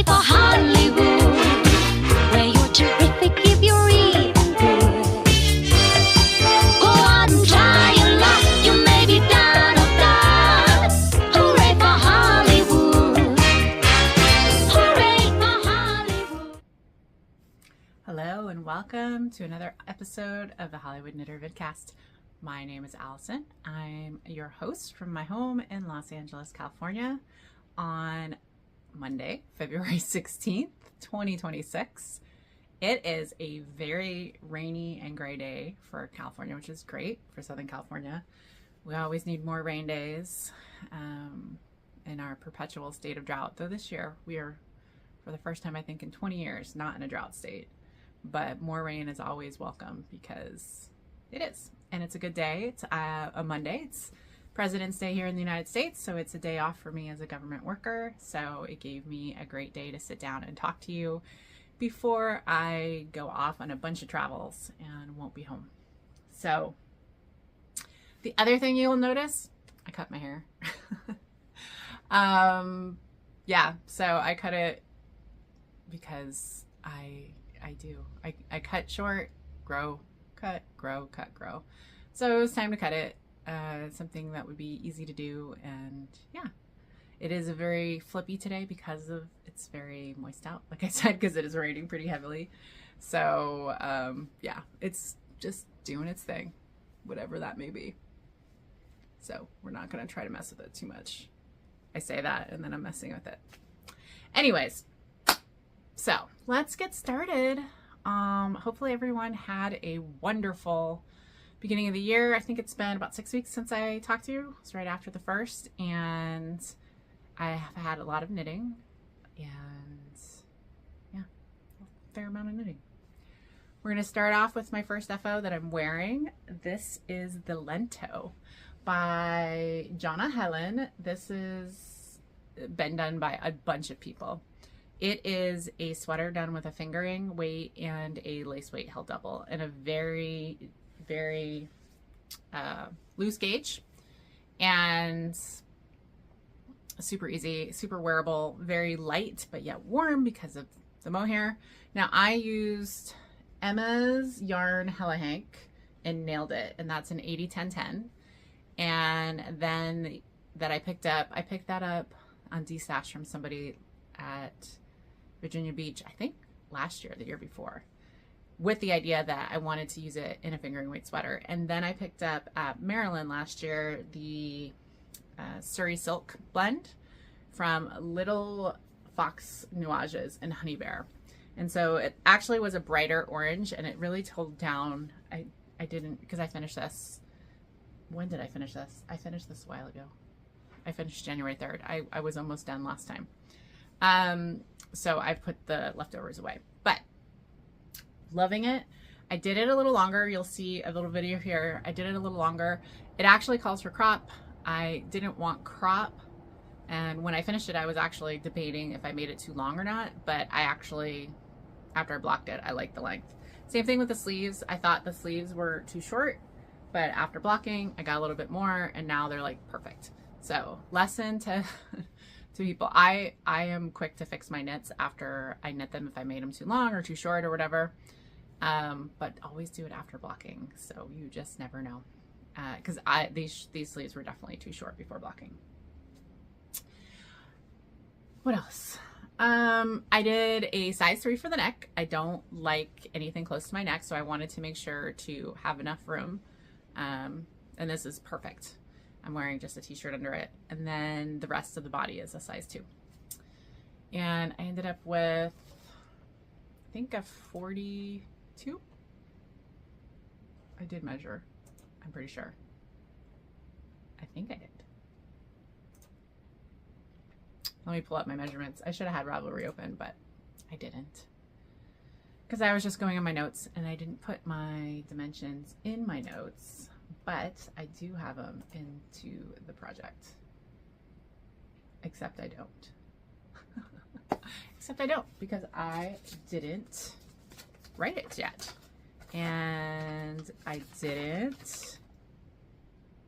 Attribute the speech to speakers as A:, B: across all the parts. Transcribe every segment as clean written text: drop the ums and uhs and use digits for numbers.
A: Hooray for Hollywood, where you're terrific if you're even good. Go out and try your luck, you may be down or done. Hooray for Hollywood, hooray for Hollywood.
B: Hello and welcome to another episode of the Hollywood Knitter Vidcast. My name is Allison. I'm your host from my home in Los Angeles, California on Monday, February 16th, 2026. It is a very rainy and gray day for California, which is great for Southern California. We always need more rain days in our perpetual state of drought. Though this year we are, for the first time I think in 20 years, not in a drought state. But more rain is always welcome because it is. And it's a good day. It's a Monday. It's President's Day here in the United States, so it's a day off for me as a government worker. So it gave me a great day to sit down and talk to you before I go off on a bunch of travels and won't be home. So the other thing you'll notice, I cut my hair. Yeah, so I cut it because I do. I cut short, grow, cut, grow, cut, grow. So it was time to cut it. Something that would be easy to do, and yeah, it is a very flippy today because of it's very moist out, like I said, because it is raining pretty heavily. So yeah, it's just doing its thing, whatever that may be. So we're not going to try to mess with it too much. I say that and then I'm messing with it. Anyways, so let's get started. Hopefully everyone had a wonderful beginning of the year. I think it's been about 6 weeks since I talked to you. It's right after the first, and I have had a lot of knitting and yeah, a fair amount of knitting. We're going to start off with my first FO that I'm wearing. This is the Lento by Jonna Helen. This has been done by a bunch of people. It is a sweater done with a fingering weight and a lace weight held double and a very loose gauge, and super easy, super wearable, very light but yet warm because of the mohair. Now I used Emma's yarn Hella Hank and nailed it, and that's an 80-10-10. And then that I picked that up on D-Stash from somebody at Virginia Beach, I think last year, the year before, with the idea that I wanted to use it in a fingering weight sweater. And then I picked up at Maryland last year the Surrey Silk blend from Little Fox Nuages and Honey Bear. And so it actually was a brighter orange, and it really toned down. I didn't, because I finished this. When did I finish this? I finished this a while ago. I finished January 3rd. I was almost done last time. So I put the leftovers away, but loving it. I did it a little longer. You'll see a little video here. I did it a little longer. It actually calls for crop. I didn't want crop. And when I finished it, I was actually debating if I made it too long or not, but I actually, after I blocked it, I liked the length. Same thing with the sleeves. I thought the sleeves were too short, but after blocking, I got a little bit more, and now they're like perfect. So lesson to people, I am quick to fix my knits after I knit them if I made them too long or too short or whatever, but always do it after blocking, so you just never know, because these sleeves were definitely too short before blocking. What else? I did a size 3 for the neck. I don't like anything close to my neck, so I wanted to make sure to have enough room, and this is perfect. I'm wearing just a t-shirt under it, and then the rest of the body is a size 2. And I ended up with, I think, a 42. I did measure, I'm pretty sure. I think I did. Let me pull up my measurements. I should have had Ravelry open, but I didn't, because I was just going on my notes and I didn't put my dimensions in my notes. But I do have them into the project, except I don't. Except I don't, because I didn't write it yet, and I didn't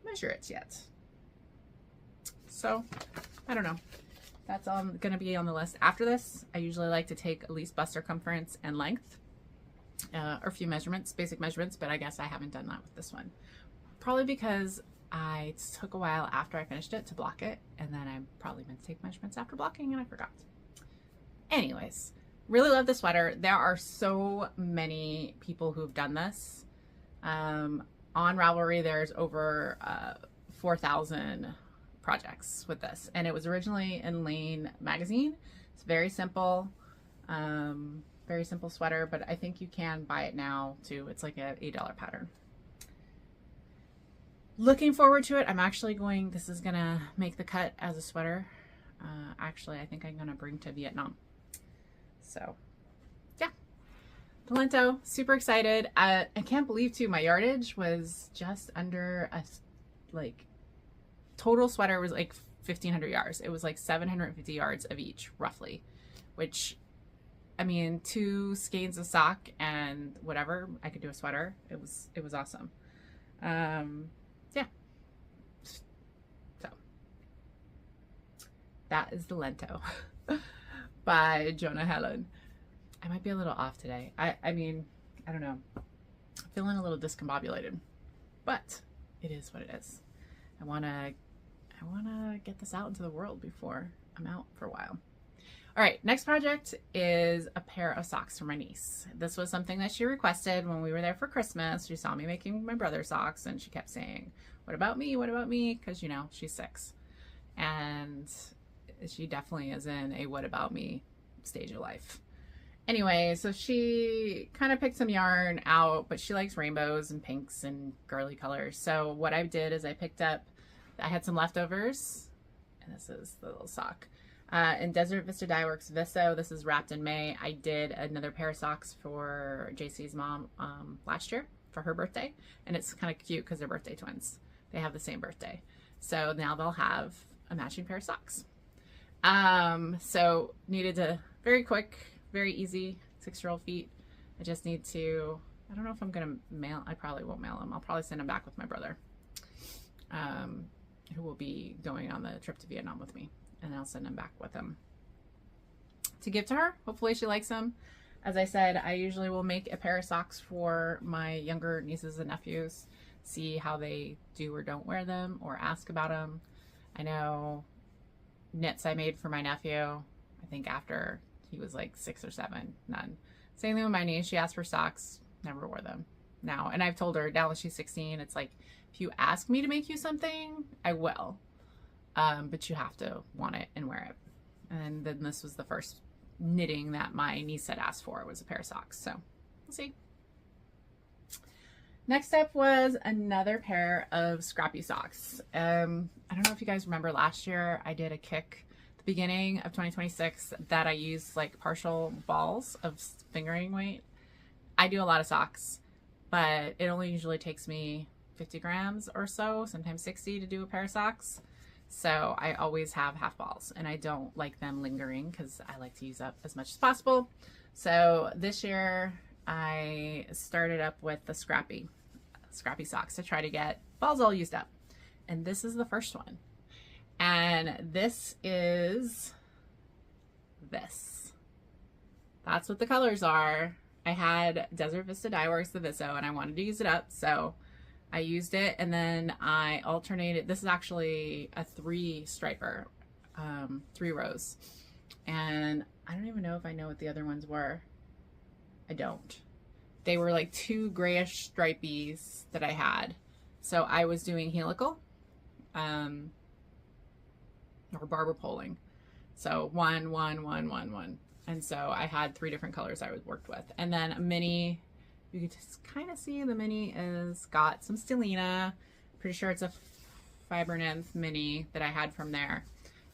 B: measure it yet. So I don't know. That's going to be on the list after this. I usually like to take at least bust circumference and length, or a few measurements, basic measurements, but I guess I haven't done that with this one. Probably because it took a while after I finished it to block it, and then I probably meant to take measurements after blocking and I forgot. Anyways, really love the sweater. There are so many people who've done this. On Ravelry, there's over 4,000 projects with this, and it was originally in Lane magazine. It's very simple sweater, but I think you can buy it now too. It's like an $8 pattern. Looking forward to it. I'm actually this is gonna make the cut as a sweater. Actually, I think I'm gonna bring to Vietnam. So yeah, the Lento, super excited. I can't believe too, my yardage was just under total sweater was like 1,500 yards. It was like 750 yards of each, roughly, which, I mean, 2 skeins of sock and whatever, I could do a sweater. It was awesome. Yeah. So that is the Lento by Jonah Helen. I might be a little off today. I mean, I don't know. I'm feeling a little discombobulated, but it is what it is. I want to get this out into the world before I'm out for a while. All right, next project is a pair of socks for my niece. This was something that she requested when we were there for Christmas. She saw me making my brother's socks and she kept saying, "What about me? What about me?" Because, you know, she's 6. And she definitely is in a what about me stage of life. Anyway, so she kind of picked some yarn out, but she likes rainbows and pinks and girly colors. So what I did is I had some leftovers, and this is the little sock. In Desert Vista Dye Works Visso, this is wrapped in May. I did another pair of socks for JC's mom last year for her birthday, and it's kind of cute because they're birthday twins. They have the same birthday. So now they'll have a matching pair of socks. So needed to, very quick, very easy, 6-year-old feet. I just need to, I don't know if I'm going to mail, I probably won't mail them. I'll probably send them back with my brother, who will be going on the trip to Vietnam with me, and I'll send them back with them to give to her. Hopefully she likes them. As I said, I usually will make a pair of socks for my younger nieces and nephews, see how they do or don't wear them, or ask about them. I know knits I made for my nephew, I think after he was like 6 or 7, none. Same thing with my niece. She asked for socks, never wore them now. And I've told her now that she's 16, it's like, if you ask me to make you something, I will. But you have to want it and wear it. And then this was the first knitting that my niece had asked for, was a pair of socks. So we'll see. Next up was another pair of scrappy socks. I don't know if you guys remember last year, I did a kick at the beginning of 2026 that I used like partial balls of fingering weight. I do a lot of socks, but it only usually takes me 50 grams or so, sometimes 60 to do a pair of socks. So I always have half balls, and I don't like them lingering because I like to use up as much as possible. So this year I started up with the scrappy socks to try to get balls all used up. And this is the first one. And this is this. That's what the colors are. I had Desert Vista Dye Works, the Visso, and I wanted to use it up. So I used it, and then I alternated. This is actually a 3-striper, 3 rows. And I don't even know if I know what the other ones were. I don't. They were like 2 grayish stripies that I had. So I was doing helical, or barber poling. So 1, 1, 1, 1, 1. And so I had 3 different colors I worked with. And then a mini, you can just kind of see the mini is got some stellina. Pretty sure it's a fiber nymph mini that I had from there.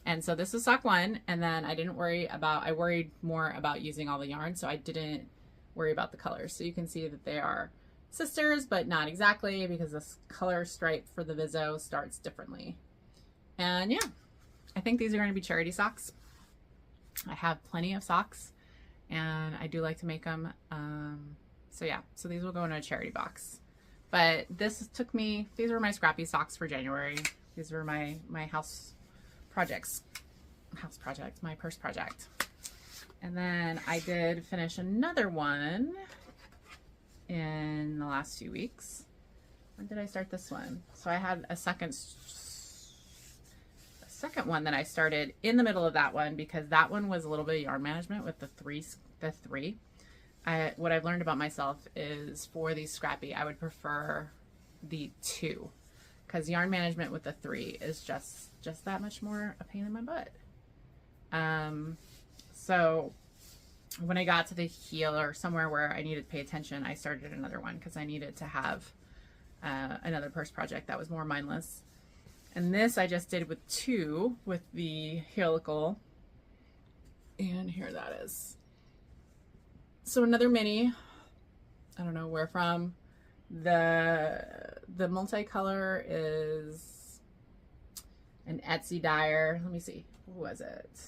B: And so this is sock 1. And then I worried more about using all the yarn. So I didn't worry about the colors. So you can see that they are sisters, but not exactly, because this color stripe for the Visso starts differently. And yeah, I think these are going to be charity socks. I have plenty of socks, and I do like to make them. So yeah, so these will go in a charity box. But this took me, these were my scrappy socks for January. These were my house projects. house project, my purse project. And then I did finish another one in the last few weeks. When did I start this one? So I had a second one that I started in the middle of that one, because that one was a little bit of yarn management with the three. What I've learned about myself is for these scrappy, I would prefer the 2, because yarn management with the 3 is just that much more a pain in my butt. So when I got to the heel or somewhere where I needed to pay attention, I started another one because I needed to have another purse project that was more mindless. And this I just did with 2 with the helical. And here that is. So another mini, I don't know where from. The multicolor is an Etsy dyer. Let me see, what was it?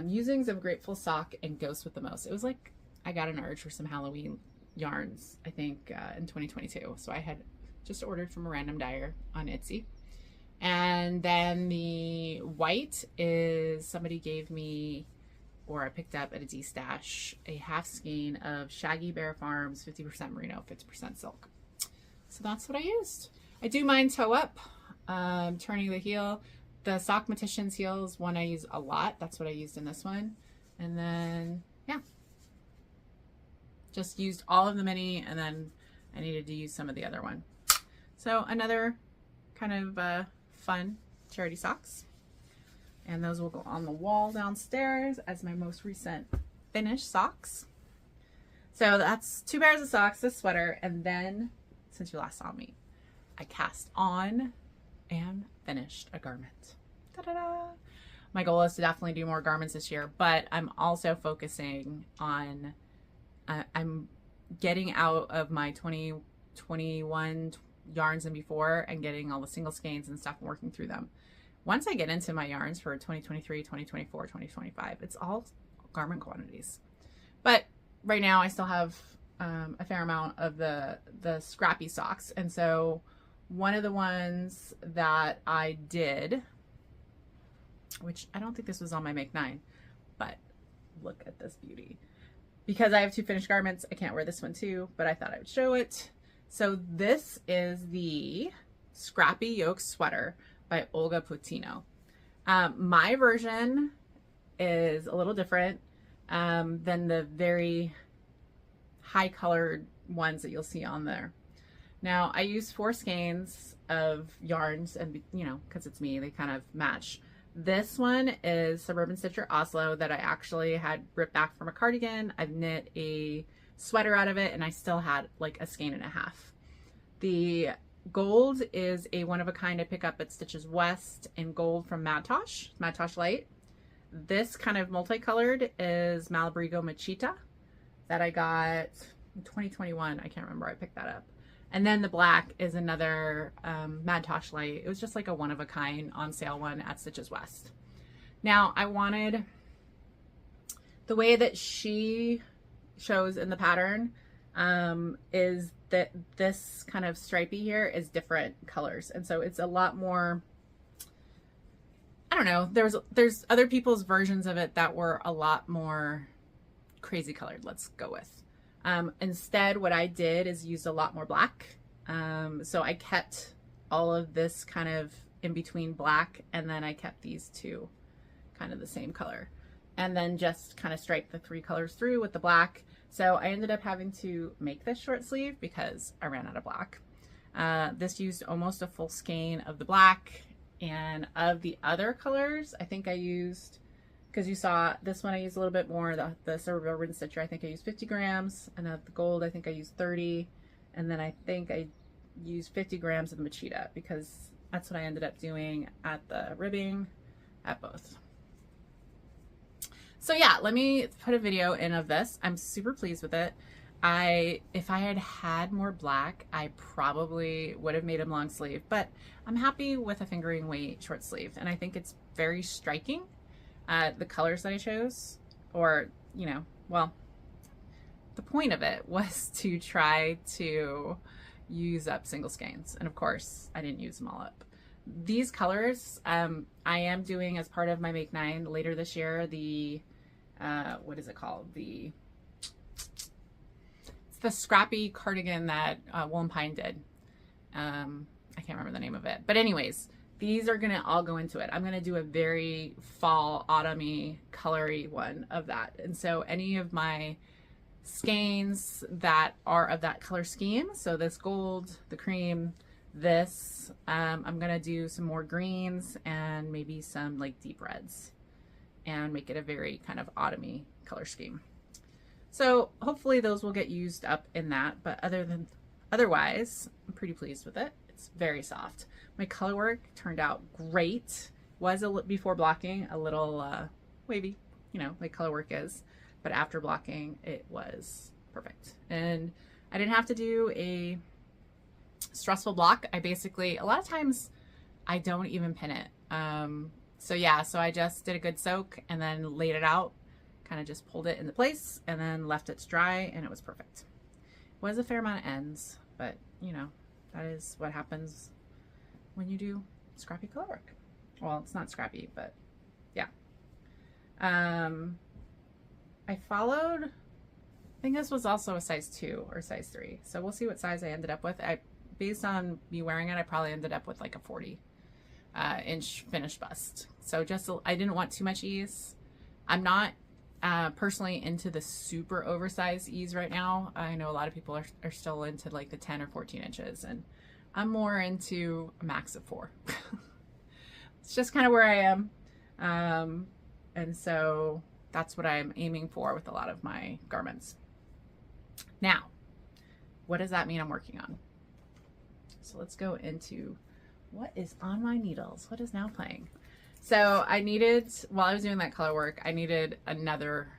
B: Musings of Grateful Sock and Ghost with the Most. It was like I got an urge for some Halloween yarns, I think, in 2022. So I had just ordered from a random dyer on Etsy. And then the white is somebody gave me, or I picked up at a D-stash, a half skein of Shaggy Bear Farms 50% merino, 50% silk. So that's what I used. I do mine toe up, turning the heel. The Sockmatician's heel is one I use a lot. That's what I used in this one. And then, yeah, just used all of the mini, and then I needed to use some of the other one. So another kind of fun charity socks. And those will go on the wall downstairs as my most recent finished socks. So that's 2 pairs of socks, this sweater, and then, since you last saw me, I cast on and finished a garment. Ta-da-da! My goal is to definitely do more garments this year, but I'm also focusing on, I'm getting out of my 2021 yarns and before, and getting all the single skeins and stuff and working through them. Once I get into my yarns for 2023, 2024, 2025, it's all garment quantities. But right now I still have a fair amount of the scrappy socks. And so one of the ones that I did, which I don't think this was on my Make 9, but look at this beauty. Because I have 2 finished garments, I can't wear this one too, but I thought I would show it. So this is the Scrappy Yoke Sweater by Olga Putino. My version is a little different than the very high colored ones that you'll see on there. Now I use 4 skeins of yarns, and you know, because it's me, they kind of match. This one is Suburban Stitcher Oslo that I actually had ripped back from a cardigan. I've knit a sweater out of it, and I still had like a skein and a half. The gold is a one-of-a-kind I pick up at Stitches West in gold from Mad Tosh Light. This kind of multicolored is Malabrigo Machita that I got in 2021. I can't remember, I picked that up. And then the black is another Mad Tosh Light. It was just like a one-of-a-kind on sale one at Stitches West. Now I wanted, the way that she shows in the pattern is that this kind of stripey here is different colors, and so it's a lot more, I don't know, there's other people's versions of it that were a lot more crazy colored, let's go with. Instead what I did is used a lot more black, so I kept all of this kind of in between black, and then I kept these 2 kind of the same color, and then just kind of striped the 3 colors through with the black. So I ended up having to make this short sleeve because I ran out of black. This used almost a full skein of the black, and of the other colors, I think I used, because you saw this one I used a little bit more, the Suburban Stitcher, I think I used 50 grams, and of the gold I think I used 30, and then I think I used 50 grams of Machita, because that's what I ended up doing at the ribbing at both. So yeah, let me put a video in of this. I'm super pleased with it. If I had had more black, I probably would have made them long sleeve, but I'm happy with a fingering weight short sleeve, and I think it's very striking. The colors that I chose, or, you know, well, the point of it was to try to use up single skeins, and of course I didn't use them all up. these colors, I am doing as part of my Make 9 later this year, the, what is it called? It's the scrappy cardigan that Wool and Pine did. I can't remember the name of it. But anyways, these are going to all go into it. I'm going to do a very fall, autumny, colory one of that. And so any of my skeins that are of that color scheme, so this gold, the cream, this, I'm going to do some more greens and maybe some like deep reds and make it a very kind of autumny color scheme. So hopefully those will get used up in that, but otherwise, I'm pretty pleased with it. It's very soft. My color work turned out great. Was before blocking a little wavy, you know, like color work is, but after blocking it was perfect. And I didn't have to do a stressful block. I basically, a lot of times I don't even pin it. So yeah, so I just did a good soak and then laid it out, kind of just pulled it into place and then left it to dry, and it was perfect. It was a fair amount of ends, but you know, that is what happens when you do scrappy color work. Well, it's not scrappy, but yeah. I followed, I think this was also a size 2 or size 3. So we'll see what size I ended up with. Based on me wearing it, I probably ended up with like a 40 inch finished bust. So just, I didn't want too much ease. I'm not personally into the super oversized ease right now. I know a lot of people are still into like the 10 or 14 inches, and I'm more into a max of 4. It's just kind of where I am. And so that's what I'm aiming for with a lot of my garments. Now, what does that mean I'm working on? So let's go into what is on my needles. What is now playing? So I needed, while I was doing that color work, I needed another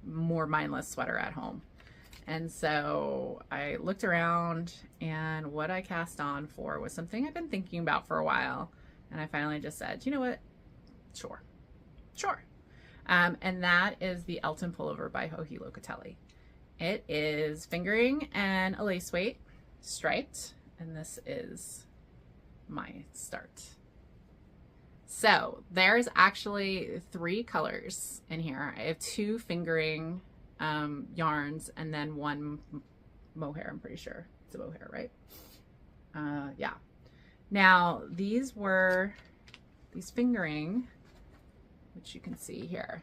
B: more mindless sweater at home. And so I looked around, and what I cast on for was something I've been thinking about for a while. And I finally just said, you know what? Sure. And that is the Elton Pullover by Joji Locatelli. It is fingering and a lace weight, striped, and this is my start. So there's actually 3 colors in here. I have 2 fingering yarns and then 1 mohair. I'm pretty sure it's a mohair, right? Yeah. Now these fingering, which you can see here,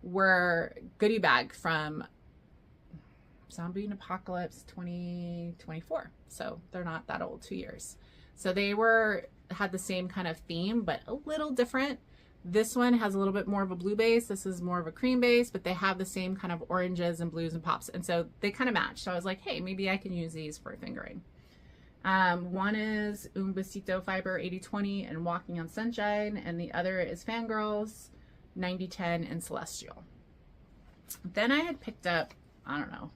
B: were goodie bag from Zombie Apocalypse 2024. So they're not that old, 2 years. So they had the same kind of theme, but a little different. This one has a little bit more of a blue base. This is more of a cream base, but they have the same kind of oranges and blues and pops. And so they kind of match. So I was like, hey, maybe I can use these for fingering. One is Un Besito Fiber 80/20 and Walking on Sunshine, and the other is Fangirls 90/10 and Celestial. Then I had picked up, I don't know,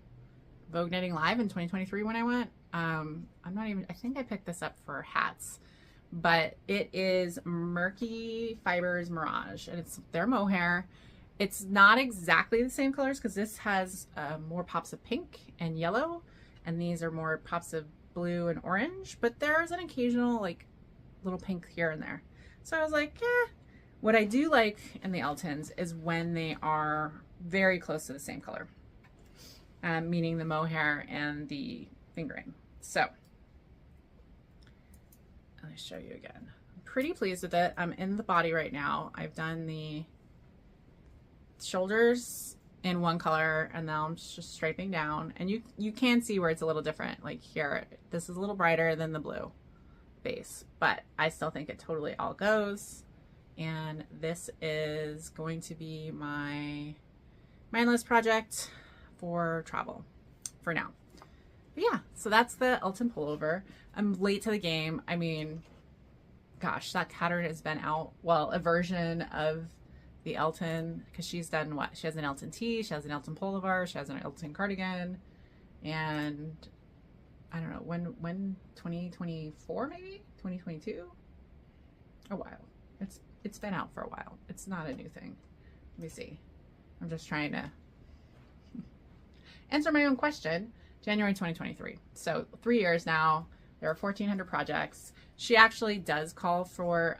B: Vogue Knitting Live in 2023 when I went. I think I picked this up for hats, but it is Murky Fibers Mirage, and it's their mohair. It's not exactly the same colors because this has more pops of pink and yellow, and these are more pops of blue and orange, but there's an occasional like little pink here and there. So I was like, yeah. What I do like in the Eltons is when they are very close to the same color, meaning the mohair and the fingering. So let me show you again. I'm pretty pleased with it. I'm in the body right now. I've done the shoulders in one color, and now I'm just striping down, and you can see where it's a little different. Like here, this is a little brighter than the blue base, but I still think it totally all goes. And this is going to be my mindless project for travel for now. But yeah, so that's the Elton Pullover. I'm late to the game. I mean, gosh, that pattern has been out. Well, a version of the Elton, because she's done what? She has an Elton tee, she has an Elton Pullover, she has an Elton cardigan, and I don't know, when 2024 maybe? 2022? A while. It's been out for a while. It's not a new thing. Let me see. I'm just trying to answer my own question. January 2023. So 3 years now. There are 1,400 projects. She actually does call for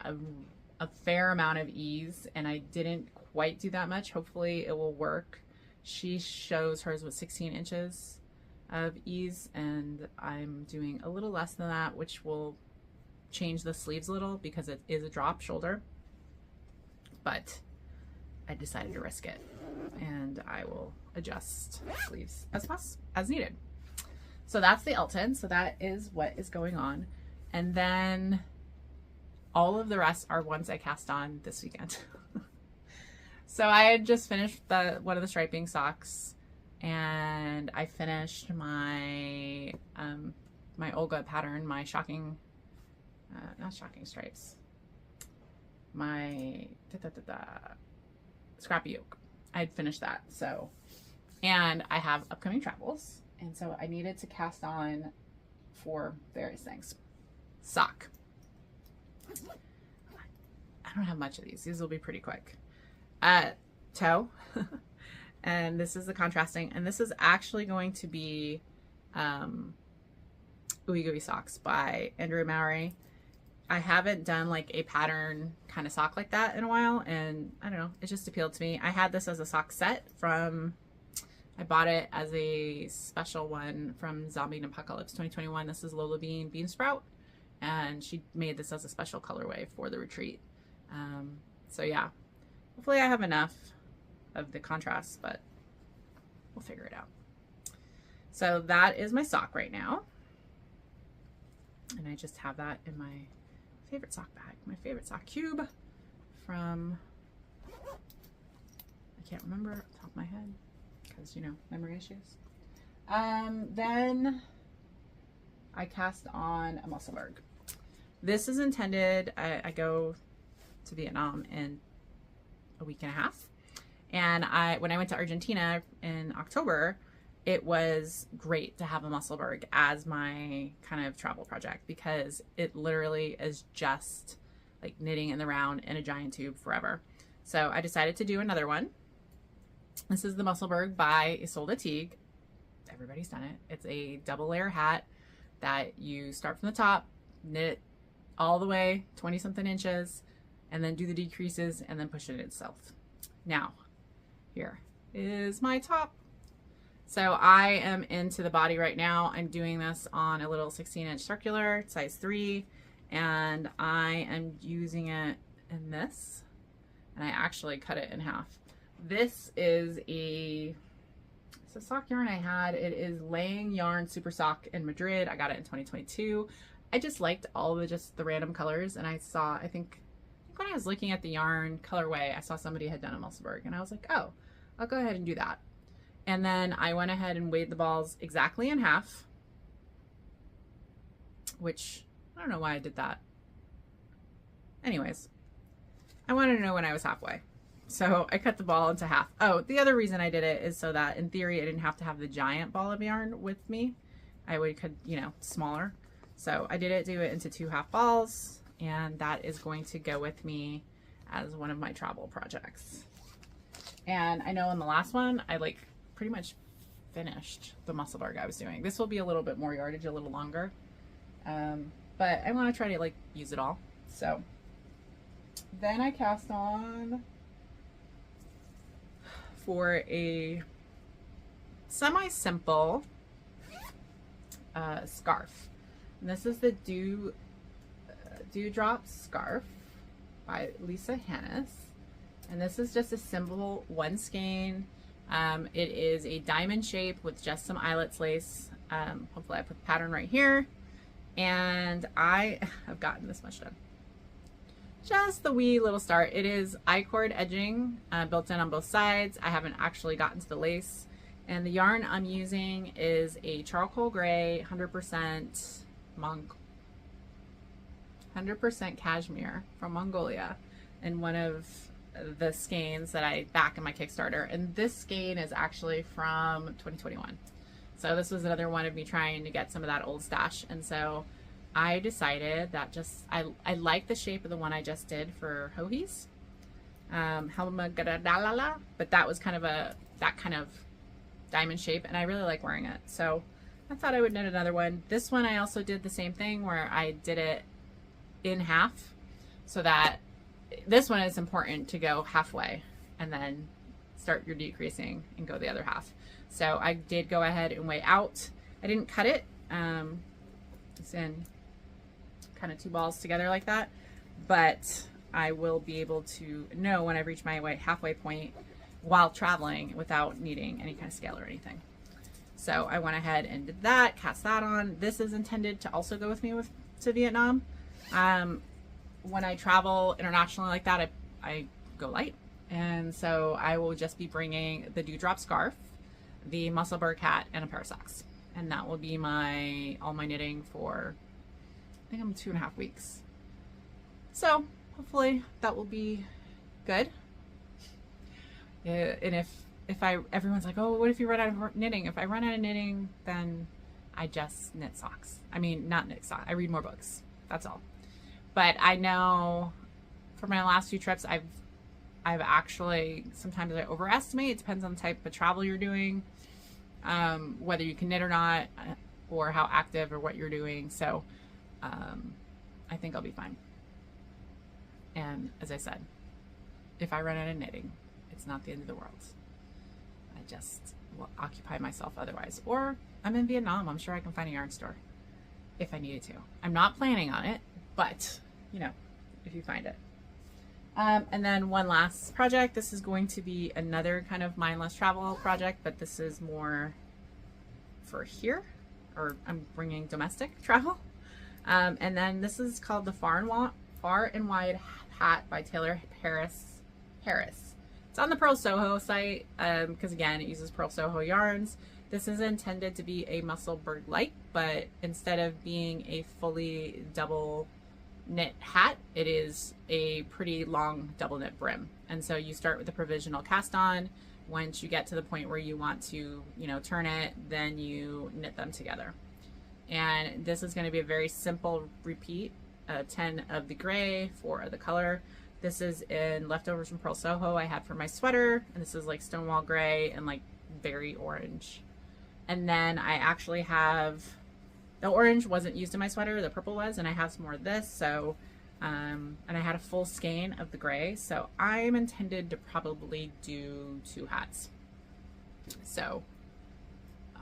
B: a fair amount of ease, and I didn't quite do that much. Hopefully it will work. She shows hers with 16 inches of ease, and I'm doing a little less than that, which will change the sleeves a little because it is a drop shoulder. But I decided to risk it, and I will adjust sleeves as needed. So that's the Elton. So that is what is going on. And then all of the rest are ones I cast on this weekend. So I had just finished one of the striping socks, and I finished my my Olga pattern, my shocking, not shocking stripes, my scrappy yoke. I had finished that. So, and I have upcoming travels, and so I needed to cast on for various things. Sock. I don't have much of these. These will be pretty quick. Toe. And this is the contrasting, and this is actually going to be Ooey Gooey Socks by Andrea Mowry. I haven't done like a pattern kind of sock like that in a while, and I don't know, it just appealed to me. I had this as a sock set I bought it as a special one from Zombie Apocalypse 2021. This is Lola Bean Sprout, and she made this as a special colorway for the retreat. So yeah, hopefully I have enough of the contrast, but we'll figure it out. So that is my sock right now, and I just have that in my favorite sock bag, my favorite sock cube from, I can't remember off the top of my head because, you know, memory issues. Then I cast on a Musselburgh. This is intended, I go to Vietnam in a week and a half, and when I went to Argentina in October, it was great to have a Musselburgh as my kind of travel project because it literally is just like knitting in the round in a giant tube forever. So I decided to do another one. This is the Musselburgh by Isolde Teague. Everybody's done it. It's a double layer hat that you start from the top, knit all the way 20 something inches, and then do the decreases and then push it itself. Now, here is my top. So I am into the body right now. I'm doing this on a little 16-inch circular, size 3, and I am using it in this, and I actually cut it in half. This is it's a sock yarn I had. It is Laying Yarn Super Sock in Madrid. I got it in 2022. I just liked all of the random colors, and I think when I was looking at the yarn colorway, I saw somebody had done a Musselburgh, and I was like, oh, I'll go ahead and do that. And then I went ahead and weighed the balls exactly in half, which I don't know why I did that. Anyways, I wanted to know when I was halfway. So I cut the ball into half. Oh, the other reason I did it is so that in theory I didn't have to have the giant ball of yarn with me. I could, you know, smaller. So I do it into 2 half balls, and that is going to go with me as one of my travel projects. And I know in the last one, I pretty much finished the Musselburgh I was doing. This will be a little bit more yardage, a little longer, but I want to try to use it all. So then I cast on for a semi-simple scarf, and this is the Dewdrop Scarf by Lisa Hannes, and this is just a simple one skein. It is a diamond shape with just some eyelets lace. Hopefully I put the pattern right here, and I have gotten this much done. Just the wee little start. It is I-cord edging built in on both sides. I haven't actually gotten to the lace, and the yarn I'm using is a charcoal gray 100% 100% cashmere from Mongolia, and one of the skeins that I back in my Kickstarter, and this skein is actually from 2021. So this was another one of me trying to get some of that old stash, and so I decided that I like the shape of the one I just did for Hohi's, but that was kind of that kind of diamond shape, and I really like wearing it. So I thought I would knit another one. This one I also did the same thing where I did it in half, so that this one is important to go halfway and then start your decreasing and go the other half. So I did go ahead and weigh out. I didn't cut it. It's in kind of two balls together like that, but I will be able to know when I've reached my halfway point while traveling without needing any kind of scale or anything. So I went ahead and did that, cast that on. This is intended to also go with me to Vietnam. When I travel internationally like that, I go light. And so I will just be bringing the Dewdrop scarf, the Musselburgh hat, and a pair of socks. And that will be all my knitting for, I think I'm 2.5 weeks. So hopefully that will be good. And if everyone's like, oh, what if you run out of knitting? If I run out of knitting, then I just knit socks. I mean, not knit socks. I read more books. That's all. But I know for my last few trips, I've actually, sometimes I overestimate. It depends on the type of travel you're doing, whether you can knit or not, or how active or what you're doing. So I think I'll be fine. And as I said, if I run out of knitting, it's not the end of the world. I just will occupy myself otherwise. Or I'm in Vietnam. I'm sure I can find a yarn store if I needed to. I'm not planning on it, but you know, if you find it. And then one last project. This is going to be another kind of mindless travel project, but this is more for here, or I'm bringing domestic travel. And then this is called the Far and Wide Hat by Taylor Harris. It's on the Purl Soho site because again, it uses Purl Soho yarns. This is intended to be a Musselburgh light, but instead of being a fully double knit hat, it is a pretty long double knit brim. And so you start with the provisional cast on. Once you get to the point where you want to, turn it, then you knit them together. And this is going to be a very simple repeat, 10 of the gray, 4 of the color. This is in leftovers from Purl Soho I had for my sweater, and this is like Stonewall gray and like berry orange. And then I actually have, the orange wasn't used in my sweater, the purple was, and I have some more of this. So, and I had a full skein of the gray. So I'm intended to probably do 2 hats. So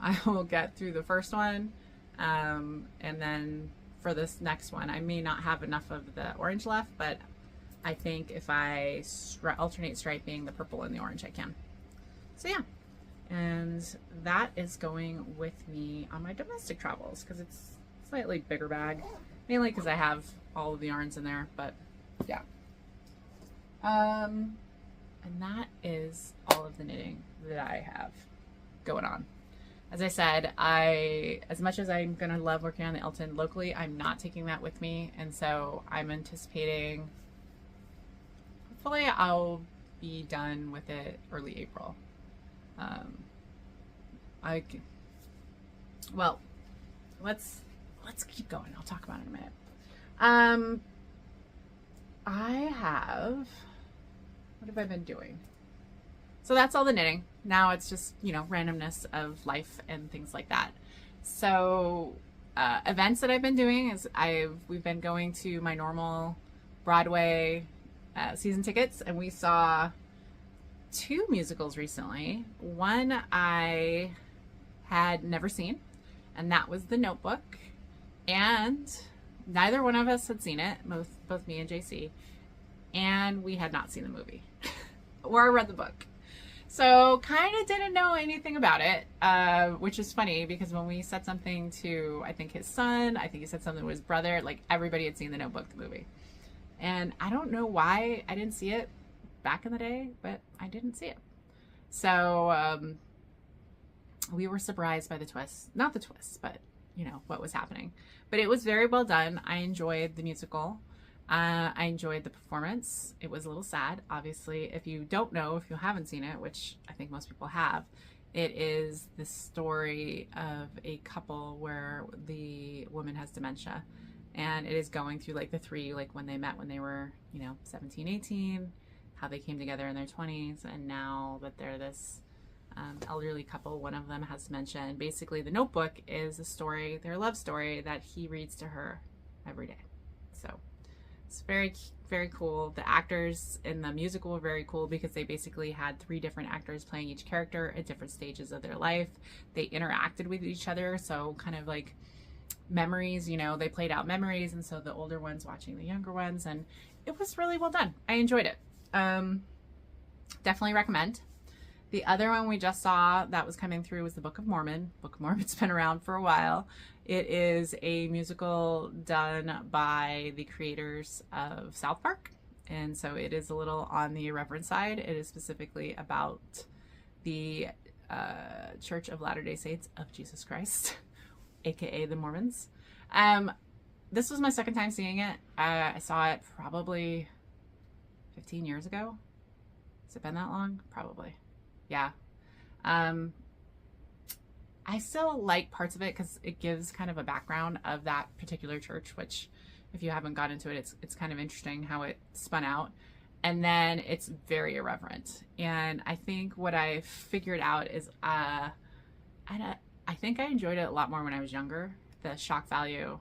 B: I will get through the first one. And then for this next one, I may not have enough of the orange left, but I think if I alternate striping the purple and the orange, I can. So yeah. And that is going with me on my domestic travels because it's a slightly bigger bag, mainly because I have all of the yarns in there, but yeah. And that is all of the knitting that I have going on. As I said, as much as I'm going to love working on the Elton locally, I'm not taking that with me. And so I'm anticipating, hopefully I'll be done with it early April. Well, let's keep going. I'll talk about it in a minute. What have I been doing? So that's all the knitting. Now it's just, randomness of life and things like that. So, events that I've been doing is we've been going to my normal Broadway season tickets, and we saw 2 musicals recently. One I had never seen, and that was The Notebook, and neither one of us had seen it, both me and JC, and we had not seen the movie or read the book. So kind of didn't know anything about it, which is funny because when we said something to, I think his son, I think he said something to his brother, like everybody had seen The Notebook, the movie. And I don't know why I didn't see it back in the day, but I didn't see it. So we were surprised by the twist. Not the twist, but what was happening. But it was very well done. I enjoyed the musical. I enjoyed the performance. It was a little sad, obviously. If you don't know, if you haven't seen it, which I think most people have, it is the story of a couple where the woman has dementia. And it is going through like the 3, like when they met when they were, 17, 18, how they came together in their 20s, and now that they're this elderly couple, one of them has mentioned. Basically, The Notebook is a story, their love story, that he reads to her every day. So it's very, very cool. The actors in the musical were very cool because they basically had 3 different actors playing each character at different stages of their life. They interacted with each other, so kind of like memories, you know, they played out memories, and so the older ones watching the younger ones, and it was really well done. I enjoyed it. Definitely recommend. The other one we just saw that was coming through was the Book of Mormon. Book of Mormon's been around for a while. It is a musical done by the creators of South Park. And so it is a little on the irreverent side. It is specifically about the Church of Latter-day Saints of Jesus Christ, aka the Mormons. This was my second time seeing it. I saw it probably 15 years ago. Has it been that long? Probably. Yeah. I still like parts of it because it gives kind of a background of that particular church, which if you haven't got into it, it's kind of interesting how it spun out. And then it's very irreverent. And I think what I figured out is I think I enjoyed it a lot more when I was younger. The shock value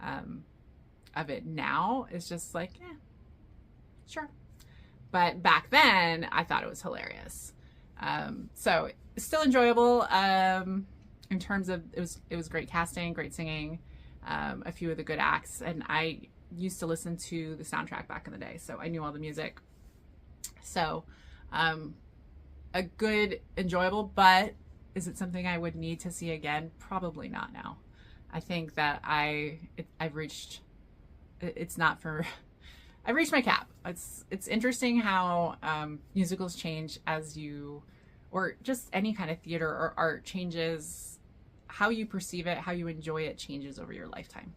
B: of it now is just like, yeah, sure. But back then, I thought it was hilarious. So still enjoyable in terms of it was great casting, great singing, a few of the good acts, and I used to listen to the soundtrack back in the day, so I knew all the music. So a good, enjoyable, but is it something I would need to see again? Probably not now. I think that I've reached, it's not for, I've reached my cap. It's interesting how musicals change as you, or just any kind of theater or art changes, how you perceive it, how you enjoy it changes over your lifetime.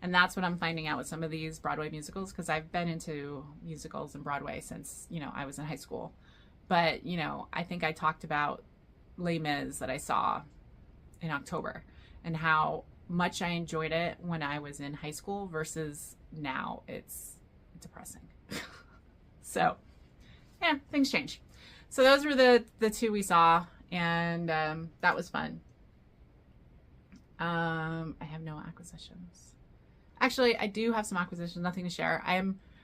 B: And that's what I'm finding out with some of these Broadway musicals, because I've been into musicals and Broadway since, you know, I was in high school. But, you know, I think I talked about Les Mis that I saw in October and how much I enjoyed it when I was in high school versus now. It's depressing. So, yeah, things change. So those were the 2 we saw, and that was fun. I have no acquisitions. Actually, I do have some acquisitions, nothing to share.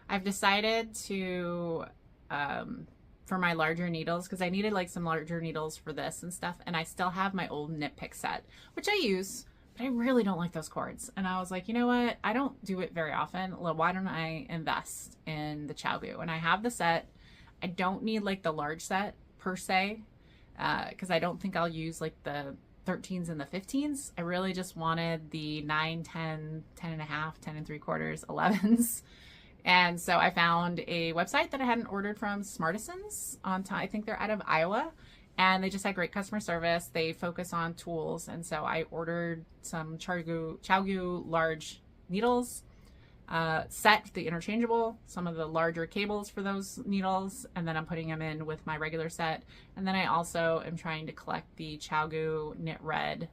B: I've decided to for my larger needles, because I needed like some larger needles for this and stuff, and I still have my old Knit Pick set, which I use, but I really don't like those cords. And I was like, you know what? I don't do it very often. Well, why don't I invest in the ChiaoGoo? And I have the set. I don't need like the large set per se, because I don't think I'll use like the 13s and the 15s. I really just wanted the 9, 10, 10 and a half, 10 and 3/4, 11s. And so I found a website that I hadn't ordered from, Smartisans, I think they're out of Iowa, and they just had great customer service. They focus on tools. And so I ordered some ChiaoGoo large needles, set, the interchangeable, some of the larger cables for those needles, and then I'm putting them in with my regular set. And then I also am trying to collect the ChiaoGoo Knit Red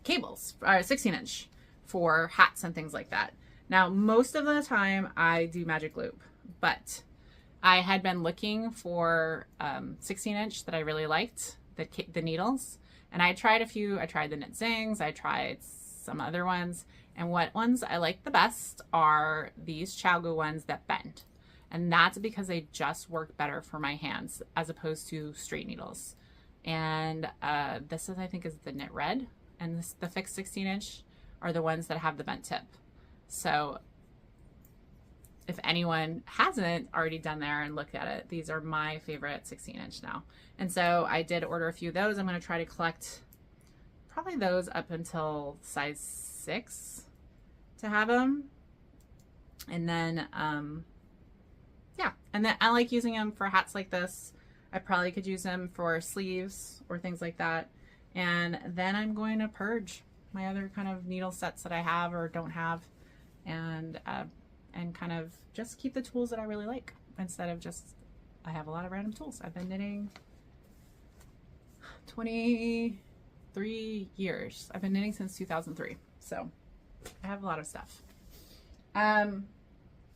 B: cables, 16-inch for hats and things like that. Now, most of the time I do Magic Loop, but I had been looking for 16-inch that I really liked, the needles, and I tried a few. I tried the Knit Zings, I tried some other ones, and what ones I like the best are these ChiaoGoo ones that bend, and that's because they just work better for my hands as opposed to straight needles. And this is, I think, is the Knit Red, and the fixed 16-inch are the ones that have the bent tip. So if anyone hasn't already done there and looked at it, these are my favorite 16-inch now. And so I did order a few of those. I'm going to try to collect probably those up until size 6 to have them. And then, yeah. And then I like using them for hats like this. I probably could use them for sleeves or things like that. And then I'm going to purge my other kind of needle sets that I have or don't have, and kind of just keep the tools that I really like instead of just, I have a lot of random tools. I've been knitting 23 years. I've been knitting since 2003. So I have a lot of stuff.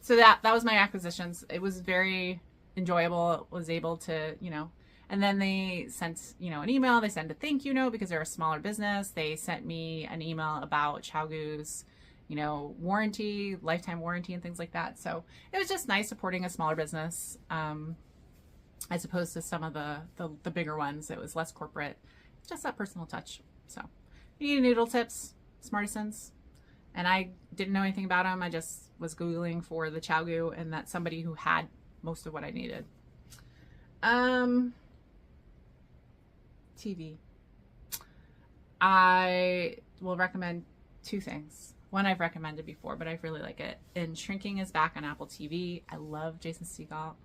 B: So that was my acquisitions. It was very enjoyable. Was able to, you know, And then they sent, an email. They sent a thank you note because they're a smaller business. They sent me an email about ChiaoGoo's, warranty, lifetime warranty and things like that. So it was just nice supporting a smaller business, as opposed to some of the bigger ones. It was less corporate, just that personal touch. So if you need noodle tips, Smartisans. And I didn't know anything about them. I just was Googling for the ChiaoGoo, and that's somebody who had most of what I needed. TV. I will recommend two things. One I've recommended before, but I really like it. And Shrinking is back on Apple TV. I love Jason Segel.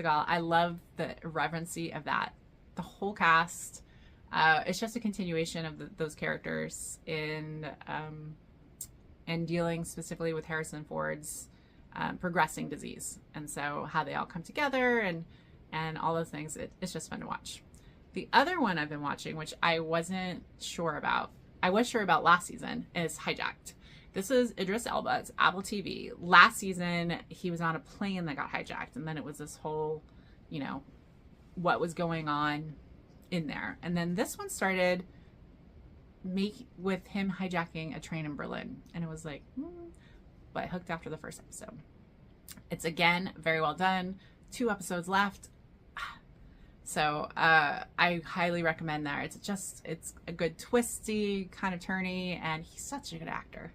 B: I love the irreverency of that. The whole cast. It's just a continuation of those characters in and dealing specifically with Harrison Ford's progressing disease, and so how they all come together and all those things. It's just fun to watch. The other one I've been watching, which I wasn't sure about, I was sure about last season, is Hijacked. This is Idris Elba. It's Apple TV. Last season, he was on a plane that got hijacked, and then it was this whole, what was going on in there. And then this one started with him hijacking a train in Berlin, and it was like, but I hooked after the first episode. It's again very well done. 2 episodes left, so I highly recommend that. It's a good twisty kind of turny, and he's such a good actor,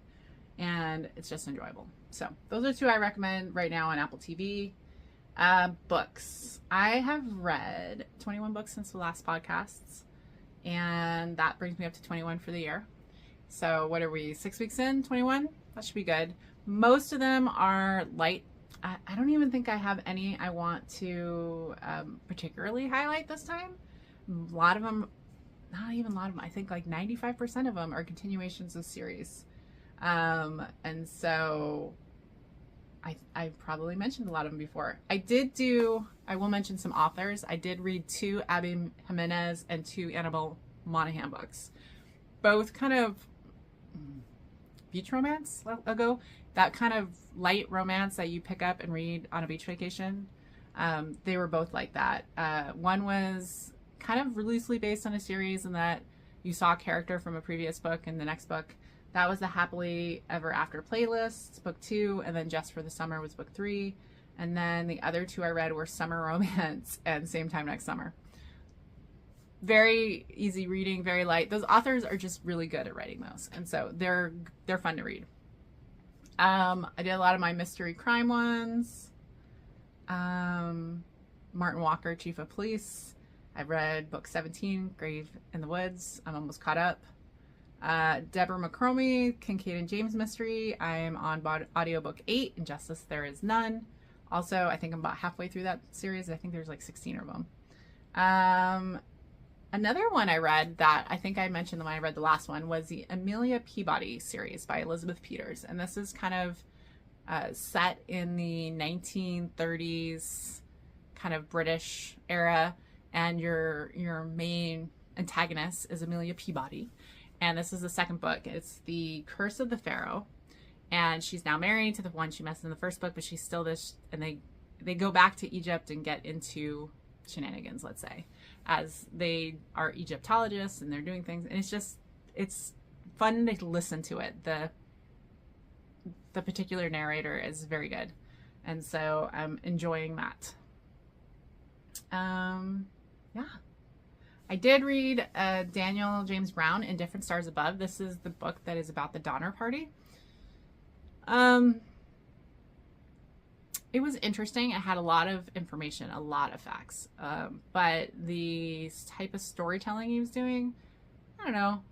B: and it's just enjoyable. So those are 2 I recommend right now on Apple TV. Books. I have read 21 books since the last podcasts, and that brings me up to 21 for the year. So what are we, 6 weeks in? 21? That should be good. Most of them are light. I don't even think I have any I want to particularly highlight this time. A lot of them, not even a lot of them, I think like 95% of them are continuations of series. And so I've probably mentioned a lot of them before. I will mention some authors. I did read 2 Abby Jimenez and 2 Annabelle Monaghan books. Both kind of beach romance ago. That kind of light romance that you pick up and read on a beach vacation. They were both like that. One was kind of loosely based on a series in that you saw a character from a previous book in the next book. That was the Happily Ever After playlist, book 2, and then Just for the Summer was book 3. And then the other 2 I read were Summer Romance and Same Time Next Summer. Very easy reading, very light. Those authors are just really good at writing those, and so they're fun to read. I did a lot of my mystery crime ones. Martin Walker, Chief of Police. I've read book 17, Grave in the Woods. I'm almost caught up. Deborah McCromie, Kincaid and James Mystery. I am on audiobook 8, Injustice There Is None. Also, I think I'm about halfway through that series. I think there's like 16 of them. Another one I read that I think I mentioned when I read the last one was the Amelia Peabody series by Elizabeth Peters. And this is kind of set in the 1930s kind of British era. And your main antagonist is Amelia Peabody. And this is the second book. It's The Curse of the Pharaoh. And she's now married to the one she messed in the first book, but she's still this, and they go back to Egypt and get into shenanigans, let's say, as they are Egyptologists and they're doing things. And it's fun to listen to it. The particular narrator is very good. And so I'm enjoying that. Yeah. I did read Daniel James Brown in Different Stars Above. This is the book that is about the Donner Party. It was interesting. It had a lot of information, a lot of facts. But the type of storytelling he was doing, I don't know,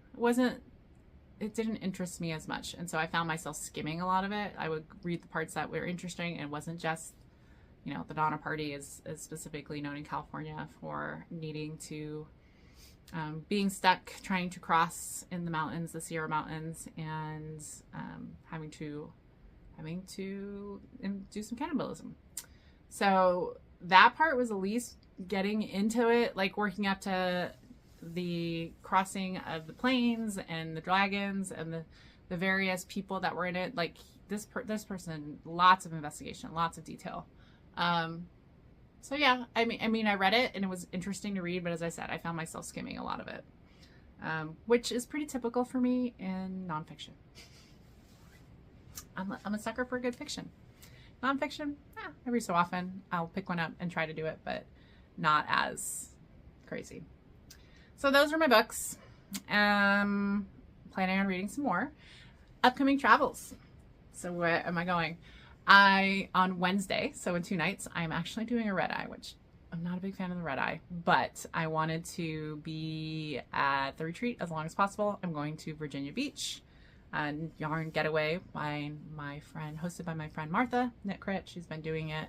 B: it didn't interest me as much. And so I found myself skimming a lot of it. I would read the parts that were interesting, and it wasn't just, the Donner Party is specifically known in California for needing to, being stuck trying to cross in the mountains, the Sierra Mountains, and having to do some cannibalism. So that part was at least getting into it, like working up to the crossing of the plains and the dragons and the various people that were in it. Like this person, lots of investigation, lots of detail. So yeah, I mean, I read it and it was interesting to read, but as I said, I found myself skimming a lot of it, which is pretty typical for me in nonfiction. I'm a sucker for good fiction. Nonfiction, every so often I'll pick one up and try to do it, but not as crazy. So those are my books. Planning on reading some more. Upcoming travels. So where am I going? On Wednesday, so in 2 nights, I'm actually doing a red eye, which I'm not a big fan of the red eye, but I wanted to be at the retreat as long as possible. I'm going to Virginia Beach. Yarn Getaway by my friend, hosted by my friend Martha Knit Crit. She's been doing it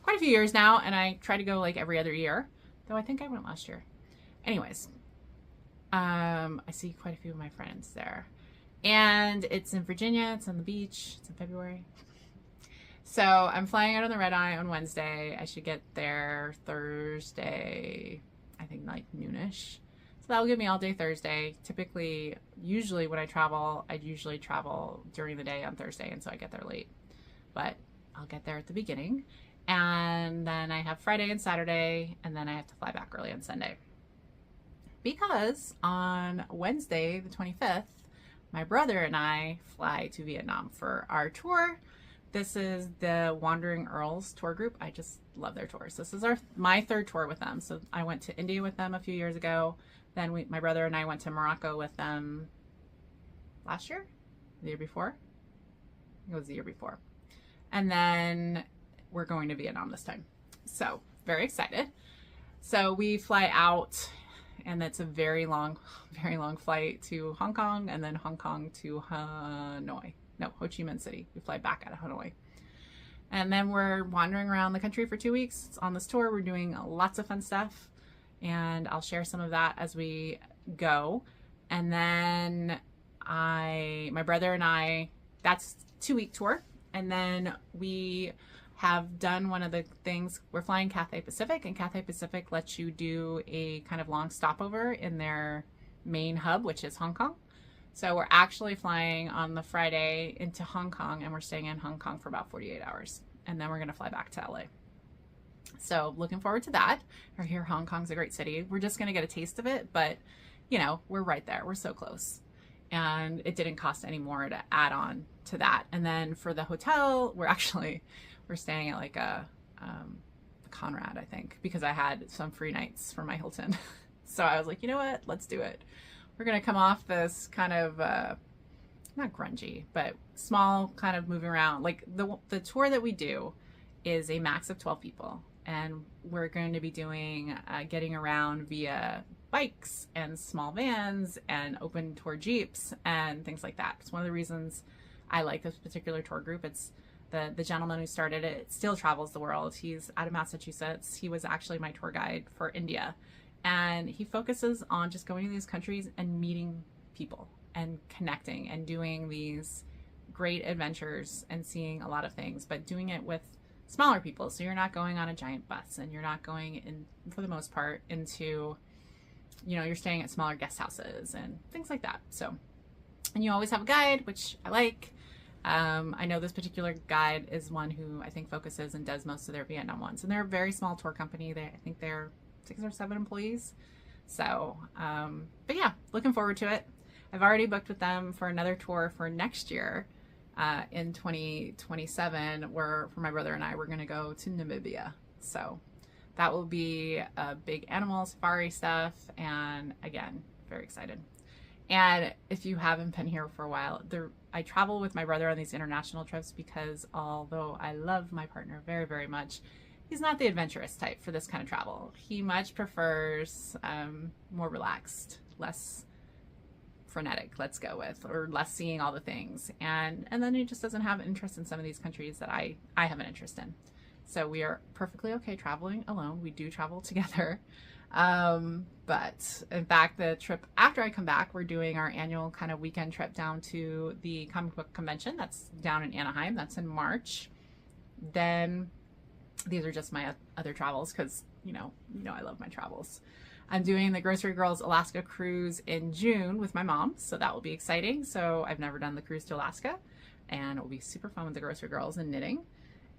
B: quite a few years now, and I try to go like every other year, though I think I went last year. Anyways, I see quite a few of my friends there, and it's in Virginia. It's on the beach. It's in February. So I'm flying out on the red eye on Wednesday. I should get there Thursday, I think like noonish. That'll give me all day Thursday. Usually when I travel, I'd usually travel during the day on Thursday, and so I get there late. But I'll get there at the beginning. And then I have Friday and Saturday, and then I have to fly back early on Sunday. Because on Wednesday, the 25th, my brother and I fly to Vietnam for our tour. This is the Wandering Earls tour group. I just love their tours. This is my 3rd tour with them. So I went to India with them a few years ago. Then my brother and I went to Morocco with them last year? The year before? It was the year before. And then we're going to Vietnam this time. So very excited. So we fly out, and it's a very long flight to Hong Kong, and then Hong Kong to Hanoi. No, Ho Chi Minh City. We fly back out of Hanoi. And then we're wandering around the country for 2 weeks. On this tour, we're doing lots of fun stuff, and I'll share some of that as we go. And then my brother and I, that's 2-week tour. And then we have done one of the things, we're flying Cathay Pacific, and Cathay Pacific lets you do a kind of long stopover in their main hub, which is Hong Kong. So we're actually flying on the Friday into Hong Kong, and we're staying in Hong Kong for about 48 hours. And then we're going to fly back to LA. So looking forward to that. I hear Hong Kong's a great city. We're just going to get a taste of it, but you know, we're right there. We're so close. And it didn't cost any more to add on to that. And then for the hotel, we're staying at like a Conrad, I think, because I had some free nights from my Hilton. So I was like, you know what? Let's do it. We're going to come off this kind of, not grungy, but small kind of moving around. Like the tour that we do is a max of 12 people. And we're going to be doing, getting around via bikes and small vans and open tour Jeeps and things like that. It's one of the reasons I like this particular tour group. It's the gentleman who started it. It still travels the world. He's out of Massachusetts. He was actually my tour guide for India. And he focuses on just going to these countries and meeting people and connecting and doing these great adventures and seeing a lot of things, but doing it with smaller people. So you're not going on a giant bus, and you're not going in, for the most part, into, you know, you're staying at smaller guest houses and things like that. So, and you always have a guide, which I like. I know this particular guide is one who I think focuses and does most of their Vietnam ones. And they're a very small tour company. I think they're 6 or 7 employees. So, but yeah, looking forward to it. I've already booked with them for another tour for next year, in 2027, where for my brother and I, we're going to go to Namibia. So that will be a big animal safari stuff. And again, very excited. And if you haven't been here for a while, I travel with my brother on these international trips because although I love my partner very, very much, he's not the adventurous type for this kind of travel. He much prefers more relaxed, less frenetic, let's go with, or less seeing all the things. And then he just doesn't have an interest in some of these countries that I have an interest in. So we are perfectly okay traveling alone. We do travel together. But in fact, the trip after I come back, we're doing our annual kind of weekend trip down to the comic book convention. That's down in Anaheim. That's in March. Then these are just my other travels because, you know, I love my travels. I'm doing the Grocery Girls Alaska cruise in June with my mom. So that will be exciting. So I've never done the cruise to Alaska, and it will be super fun with the Grocery Girls and knitting.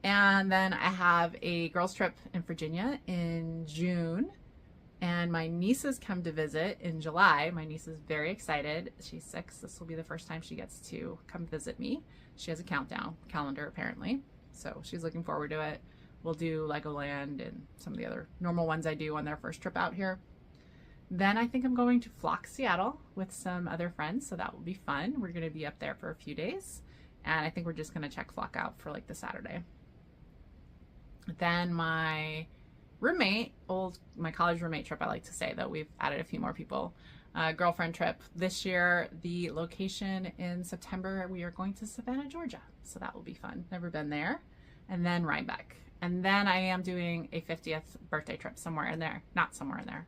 B: And then I have a girls trip in Virginia in June. And my nieces come to visit in July. My niece is very excited. She's 6. This will be the first time she gets to come visit me. She has a countdown calendar apparently. So she's looking forward to it. We'll do Legoland and some of the other normal ones I do on their first trip out here. Then I think I'm going to Flock, Seattle with some other friends. So that will be fun. We're going to be up there for a few days. And I think we're just going to check Flock out for like the Saturday. Then my roommate, my college roommate trip, I like to say, though we've added a few more people. Girlfriend trip this year. The location in September, we are going to Savannah, Georgia. So that will be fun. Never been there. And then Rhinebeck. And then I am doing a 50th birthday trip somewhere in there. Not somewhere in there.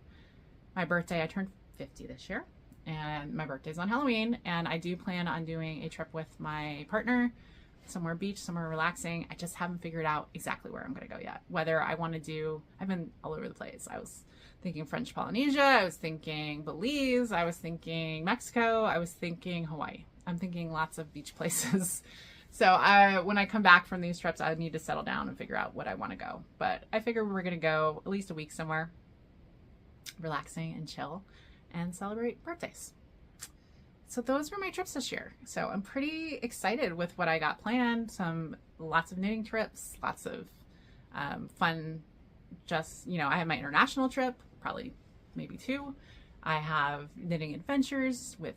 B: My birthday, I turned 50 this year. And my birthday's on Halloween. And I do plan on doing a trip with my partner. Somewhere beach, somewhere relaxing. I just haven't figured out exactly where I'm going to go yet. Whether I want to do, I've been all over the place. I was thinking French Polynesia. I was thinking Belize. I was thinking Mexico. I was thinking Hawaii. I'm thinking lots of beach places. So when I come back from these trips, I need to settle down and figure out what I want to go. But I figure we're going to go at least a week somewhere, relaxing and chill and celebrate birthdays. So those were my trips this year. So I'm pretty excited with what I got planned. Lots of knitting trips, lots of fun. Just, I have my international trip, probably maybe 2. I have knitting adventures with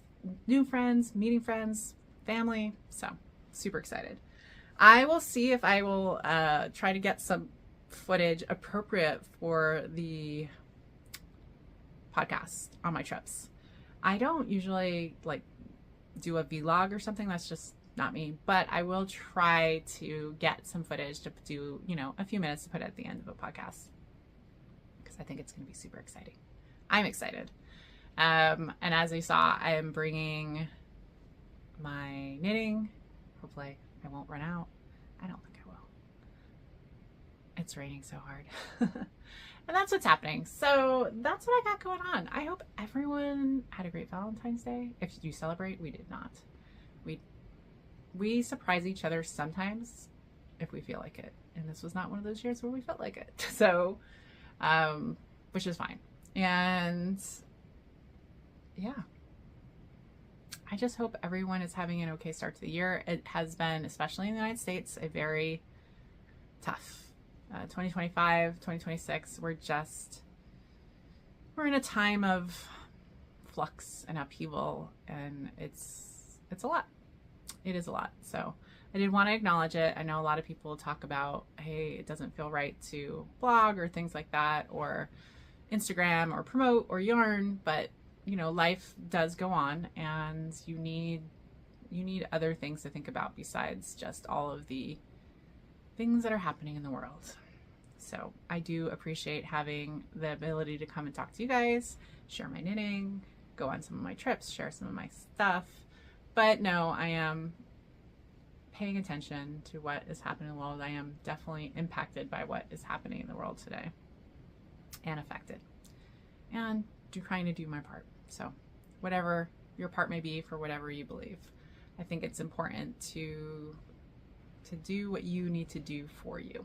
B: new friends, meeting friends, family. So super excited. I will see if I will try to get some footage appropriate for the podcast on my trips. I don't usually do a vlog or something. That's just not me, but I will try to get some footage to do, a few minutes to put at the end of a podcast because I think it's going to be super exciting. I'm excited. And as you saw, I am bringing my knitting. Hopefully I won't run out. I don't think I will. It's raining so hard. And that's what's happening. So that's what I got going on. I hope everyone had a great Valentine's Day. If you celebrate, we did not. We surprise each other sometimes if we feel like it. And this was not one of those years where we felt like it. So, which is fine. And yeah, I just hope everyone is having an okay start to the year. It has been, especially in the United States, a very tough 2025, 2026, we're in a time of flux and upheaval, and it's a lot. It is a lot. So I did want to acknowledge it. I know a lot of people talk about, hey, it doesn't feel right to blog or things like that, or Instagram or promote or yarn, but life does go on, and you need other things to think about besides just all of the things that are happening in the world. So I do appreciate having the ability to come and talk to you guys, share my knitting, go on some of my trips, share some of my stuff. But no, I am paying attention to what is happening in the world. I am definitely impacted by what is happening in the world today and affected, and trying to do my part. So whatever your part may be for whatever you believe, I think it's important to do what you need to do for you.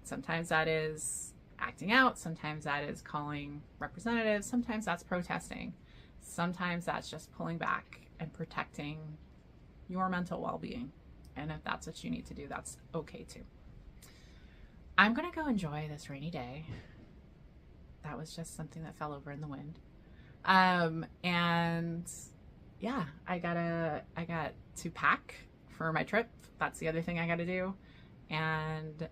B: Sometimes that is acting out. Sometimes that is calling representatives. Sometimes that's protesting. Sometimes that's just pulling back and protecting your mental well-being. And if that's what you need to do, that's okay too. I'm going to go enjoy this rainy day. That was just something that fell over in the wind. And yeah, I got to pack for my trip. That's the other thing I got to do. And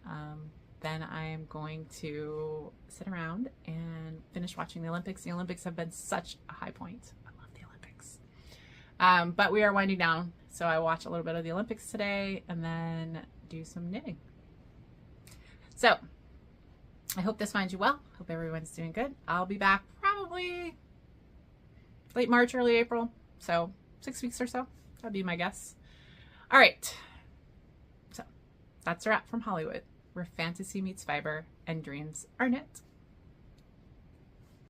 B: then I'm going to sit around and finish watching the Olympics. The Olympics have been such a high point. I love the Olympics. But we are winding down. So I watch a little bit of the Olympics today and then do some knitting. So I hope this finds you well. Hope everyone's doing good. I'll be back probably late March, early April. So 6 weeks or so. That'd be my guess. All right. So that's a wrap from Hollywood, where fantasy meets fiber and dreams are knit.